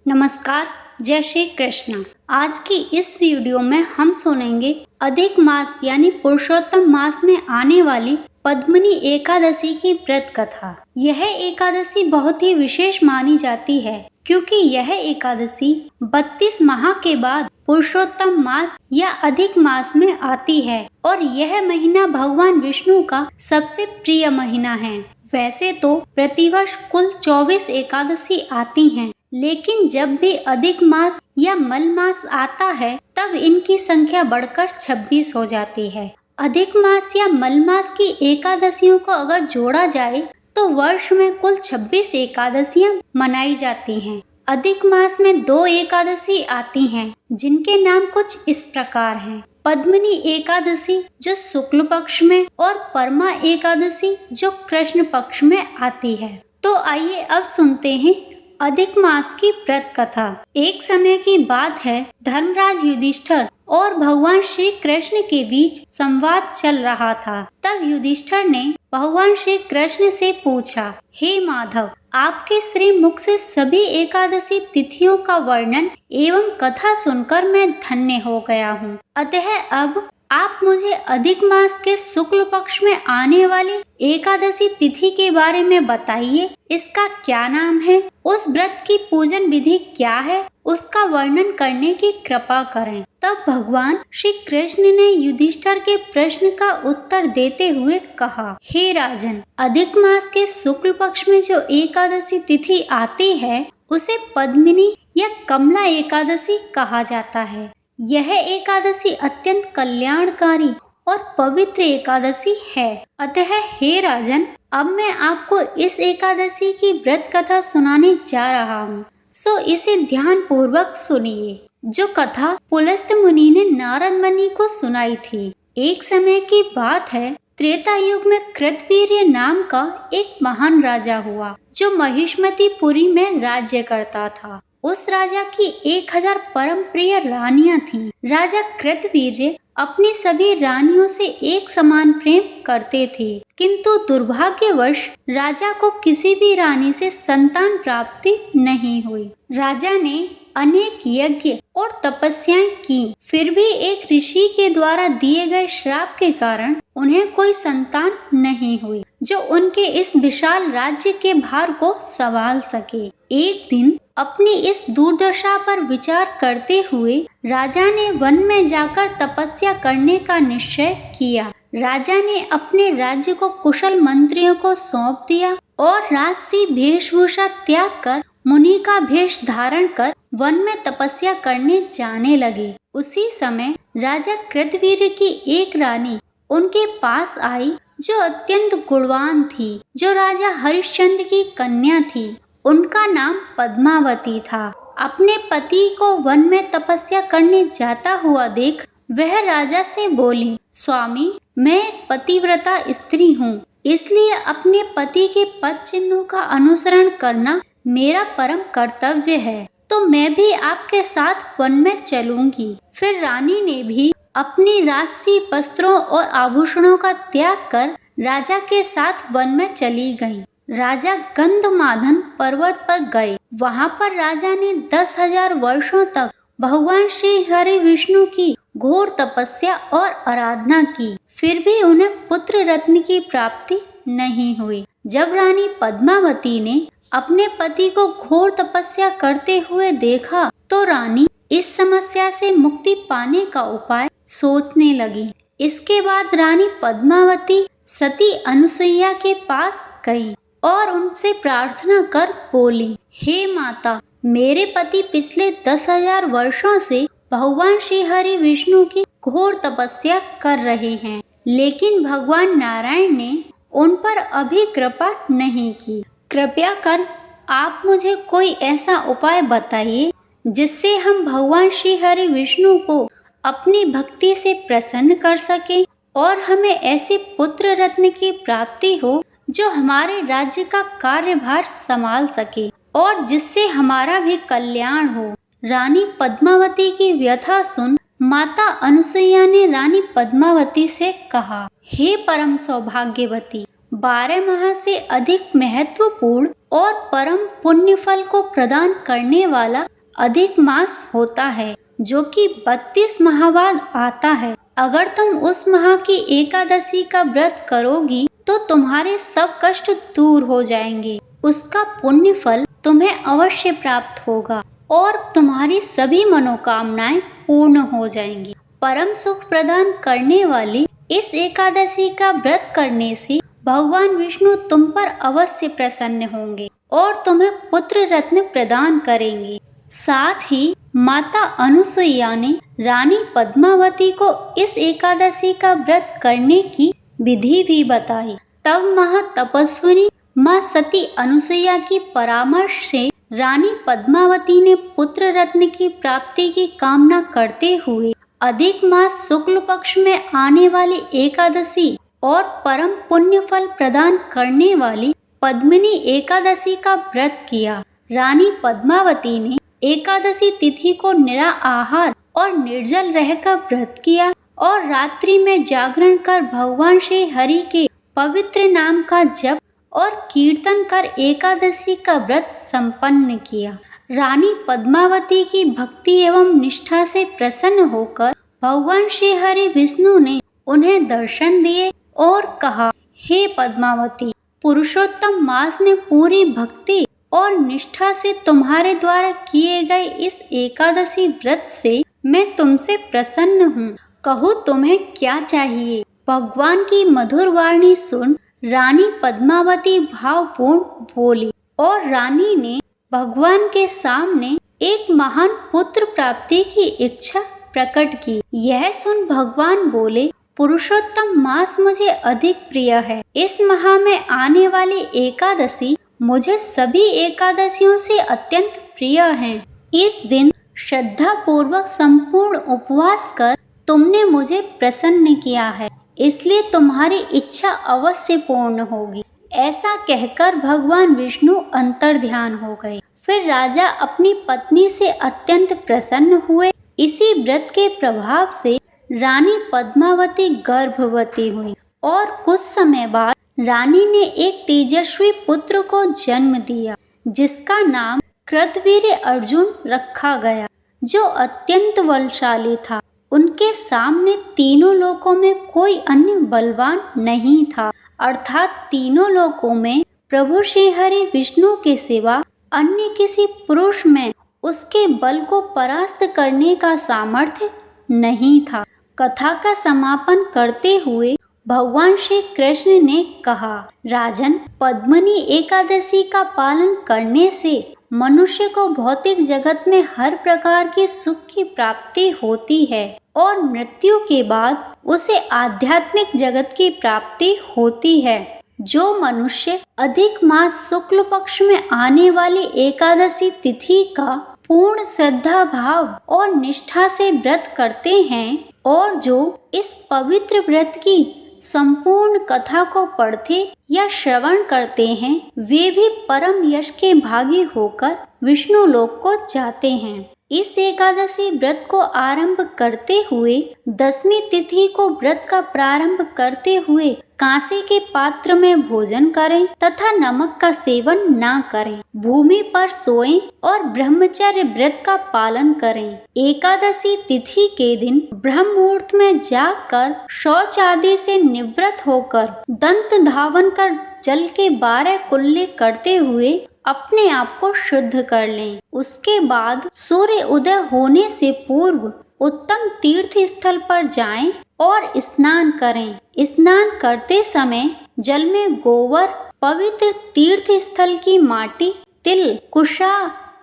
नमस्कार, जय श्री कृष्ण। आज की इस वीडियो में हम सुनेंगे अधिक मास यानी पुरुषोत्तम मास में आने वाली पद्मिनी एकादशी की व्रत कथा। यह एकादशी बहुत ही विशेष मानी जाती है क्योंकि यह एकादशी 32 माह के बाद पुरुषोत्तम मास या अधिक मास में आती है और यह महीना भगवान विष्णु का सबसे प्रिय महीना है। वैसे तो प्रतिवर्ष कुल 24 एकादशी आती हैं, लेकिन जब भी अधिक मास या मल मास आता है तब इनकी संख्या बढ़कर 26 हो जाती है। अधिक मास या मल मास की एकादशियों को अगर जोड़ा जाए तो वर्ष में कुल 26 एकादशियां मनाई जाती हैं। अधिक मास में 2 एकादशी आती हैं जिनके नाम कुछ इस प्रकार हैं। पद्मिनी एकादशी जो शुक्ल पक्ष में और परमा एकादशी जो कृष्ण पक्ष में आती है। तो आइए अब सुनते हैं अधिक मास की व्रत कथा। एक समय की बात है, धर्मराज युधिष्ठिर और भगवान श्री कृष्ण के बीच संवाद चल रहा था। तब युधिष्ठिर ने भगवान श्री कृष्ण से पूछा, हे माधव, आपके श्री मुख से सभी एकादशी तिथियों का वर्णन एवं कथा सुनकर मैं धन्य हो गया हूँ। अतः अब आप मुझे अधिक मास के शुक्ल पक्ष में आने वाली एकादशी तिथि के बारे में बताइए। इसका क्या नाम है, उस व्रत की पूजन विधि क्या है, उसका वर्णन करने की कृपा करें। तब भगवान श्री कृष्ण ने युधिष्ठिर के प्रश्न का उत्तर देते हुए कहा, हे राजन, अधिक मास के शुक्ल पक्ष में जो एकादशी तिथि आती है उसे पद्मिनी या कमला एकादशी कहा जाता है। यह एकादशी अत्यंत कल्याणकारी और पवित्र एकादशी है। अतः हे राजन, अब मैं आपको इस एकादशी की व्रत कथा सुनाने जा रहा हूँ, सो इसे ध्यान पूर्वक सुनिए। जो कथा पुलस्त मुनि ने नारद मुनि को सुनाई थी। एक समय की बात है, त्रेता युग में कृतवीर्य नाम का एक महान राजा हुआ जो महिष्मतीपुरी में राज्य करता था। उस राजा की 1000 परम प्रिय रानियां थीं। राजा कृतवीर्य अपनी सभी रानियों से एक समान प्रेम करते थे, किंतु दुर्भाग्यवश राजा को किसी भी रानी से संतान प्राप्ति नहीं हुई। राजा ने अनेक यज्ञ और तपस्याएं की, फिर भी एक ऋषि के द्वारा दिए गए श्राप के कारण उन्हें कोई संतान नहीं हुई जो उनके इस विशाल राज्य के भार को संभाल सके। एक दिन अपनी इस दुर्दशा पर विचार करते हुए राजा ने वन में जाकर तपस्या करने का निश्चय किया। राजा ने अपने राज्य को कुशल मंत्रियों को सौंप दिया और राजसी वेशभूषा त्याग कर मुनि का भेष धारण कर वन में तपस्या करने जाने लगे। उसी समय राजा कृतवीर्य की एक रानी उनके पास आई जो अत्यंत गुणवान थी, जो राजा हरिश्चंद्र की कन्या थी। उनका नाम पद्मावती था। अपने पति को वन में तपस्या करने जाता हुआ देख वह राजा से बोली, स्वामी, मैं पतिव्रता स्त्री हूँ, इसलिए अपने पति के पद चिन्हों का अनुसरण करना मेरा परम कर्तव्य है, तो मैं भी आपके साथ वन में चलूंगी। फिर रानी ने भी अपनी राजसी वस्त्रों और आभूषणों का त्याग कर राजा के साथ वन में चली गई। राजा गंधमादन पर्वत पर गए। वहां पर राजा ने 10,000 वर्षों तक भगवान श्री हरि विष्णु की घोर तपस्या और आराधना की, फिर भी उन्हें पुत्र रत्न की प्राप्ति नहीं हुई। जब रानी पद्मावती ने अपने पति को घोर तपस्या करते हुए देखा तो रानी इस समस्या से मुक्ति पाने का उपाय सोचने लगी। इसके बाद रानी पद्मावती सती अनुसुईया के पास गई और उनसे प्रार्थना कर बोली, हे माता, मेरे पति पिछले 10,000 वर्षों से भगवान श्री हरि विष्णु की घोर तपस्या कर रहे हैं, लेकिन भगवान नारायण ने उन पर अभी कृपा नहीं की। कृपया कर आप मुझे कोई ऐसा उपाय बताइए जिससे हम भगवान श्री हरि विष्णु को अपनी भक्ति से प्रसन्न कर सकें और हमें ऐसे पुत्र रत्न की प्राप्ति हो जो हमारे राज्य का कार्यभार संभाल सके और जिससे हमारा भी कल्याण हो। रानी पद्मावती की व्यथा सुन माता अनुसुईया ने रानी पद्मावती से कहा, हे परम सौभाग्यवती, 12 माह से अधिक महत्वपूर्ण और परम पुण्य फल को प्रदान करने वाला अधिक मास होता है जो कि 32 माह बाद आता है। अगर तुम उस माह की एकादशी का व्रत करोगी तो तुम्हारे सब कष्ट दूर हो जाएंगे। उसका पुण्य फल तुम्हें अवश्य प्राप्त होगा और तुम्हारी सभी मनोकामनाएं पूर्ण हो जाएंगी। परम सुख प्रदान करने वाली इस एकादशी का व्रत करने से भगवान विष्णु तुम पर अवश्य प्रसन्न होंगे और तुम्हें पुत्र रत्न प्रदान करेंगे। साथ ही माता अनुसुईया ने रानी पद्मावती को इस एकादशी का व्रत करने की विधि भी बताई। तब महातपस्विनी माँ सती अनुसुईया की परामर्श से रानी पद्मावती ने पुत्र रत्न की प्राप्ति की कामना करते हुए अधिक मास शुक्ल पक्ष में आने वाली एकादशी और परम पुण्य फल प्रदान करने वाली पद्मिनी एकादशी का व्रत किया। रानी पद्मावती ने एकादशी तिथि को निरा आहार और निर्जल रहकर व्रत किया और रात्रि में जागरण कर भगवान श्री हरि के पवित्र नाम का जप और कीर्तन कर एकादशी का व्रत संपन्न किया। रानी पद्मावती की भक्ति एवं निष्ठा से प्रसन्न होकर भगवान श्री हरि विष्णु ने उन्हें दर्शन दिए और कहा, हे पद्मावती, पुरुषोत्तम मास में पूरी भक्ति और निष्ठा से तुम्हारे द्वारा किए गए इस एकादशी व्रत से मैं तुमसे प्रसन्न हूँ। कहो तुम्हें क्या चाहिए। भगवान की मधुर वाणी सुन रानी पद्मावती भावपूर्ण बोली और रानी ने भगवान के सामने एक महान पुत्र प्राप्ति की इच्छा प्रकट की। यह सुन भगवान बोले, पुरुषोत्तम मास मुझे अधिक प्रिय है। इस माह में आने वाली एकादशी मुझे सभी एकादशियों से अत्यंत प्रिय है। इस दिन श्रद्धा पूर्वक संपूर्ण उपवास कर तुमने मुझे प्रसन्न किया है, इसलिए तुम्हारी इच्छा अवश्य पूर्ण होगी। ऐसा कहकर भगवान विष्णु अंतर्ध्यान हो गए। फिर राजा अपनी पत्नी से अत्यंत प्रसन्न हुए। इसी व्रत के प्रभाव से रानी पद्मावती गर्भवती हुई और कुछ समय बाद रानी ने एक तेजस्वी पुत्र को जन्म दिया, जिसका नाम कृतवीर्य अर्जुन रखा गया, जो अत्यंत बलशाली था। उनके सामने तीनों लोकों में कोई अन्य बलवान नहीं था, अर्थात तीनों लोकों में प्रभु श्री हरि विष्णु के सिवा अन्य किसी पुरुष में उसके बल को परास्त करने का सामर्थ्य नहीं था। कथा का समापन करते हुए भगवान श्री कृष्ण ने कहा, राजन, पद्मिनी एकादशी का पालन करने से मनुष्य को भौतिक जगत में हर प्रकार की सुख की प्राप्ति होती है और मृत्यु के बाद उसे आध्यात्मिक जगत की प्राप्ति होती है। जो मनुष्य अधिक मास शुक्ल पक्ष में आने वाली एकादशी तिथि का पूर्ण श्रद्धा भाव और निष्ठा से व्रत करते हैं और जो इस पवित्र व्रत की संपूर्ण कथा को पढ़ते या श्रवण करते हैं, वे भी परम यश के भागी होकर विष्णु लोक को जाते हैं। इस एकादशी व्रत को आरंभ करते हुए 10वीं तिथि को व्रत का प्रारंभ करते हुए कांसे के पात्र में भोजन करें तथा नमक का सेवन ना करें। भूमि पर सोएं और ब्रह्मचर्य व्रत का पालन करें। एकादशी तिथि के दिन ब्रह्म मुहूर्त में जागकर शौच आदि से निवृत्त होकर दंत धावन कर जल के 12 कुल्ले करते हुए अपने आप को शुद्ध कर लें। उसके बाद सूर्य उदय होने से पूर्व उत्तम तीर्थ स्थल पर जाएं और स्नान करें। स्नान करते समय जल में गोबर, पवित्र तीर्थ स्थल की माटी, तिल, कुशा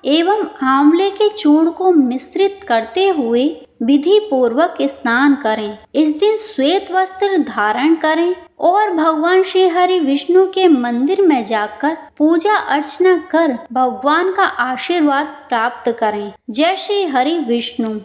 एवं आंवले के चूर्ण को मिश्रित करते हुए विधि पूर्वक स्नान करें। इस दिन श्वेत वस्त्र धारण करें और भगवान श्री हरि विष्णु के मंदिर में जाकर पूजा अर्चना कर भगवान का आशीर्वाद प्राप्त करें। जय श्री हरि विष्णु।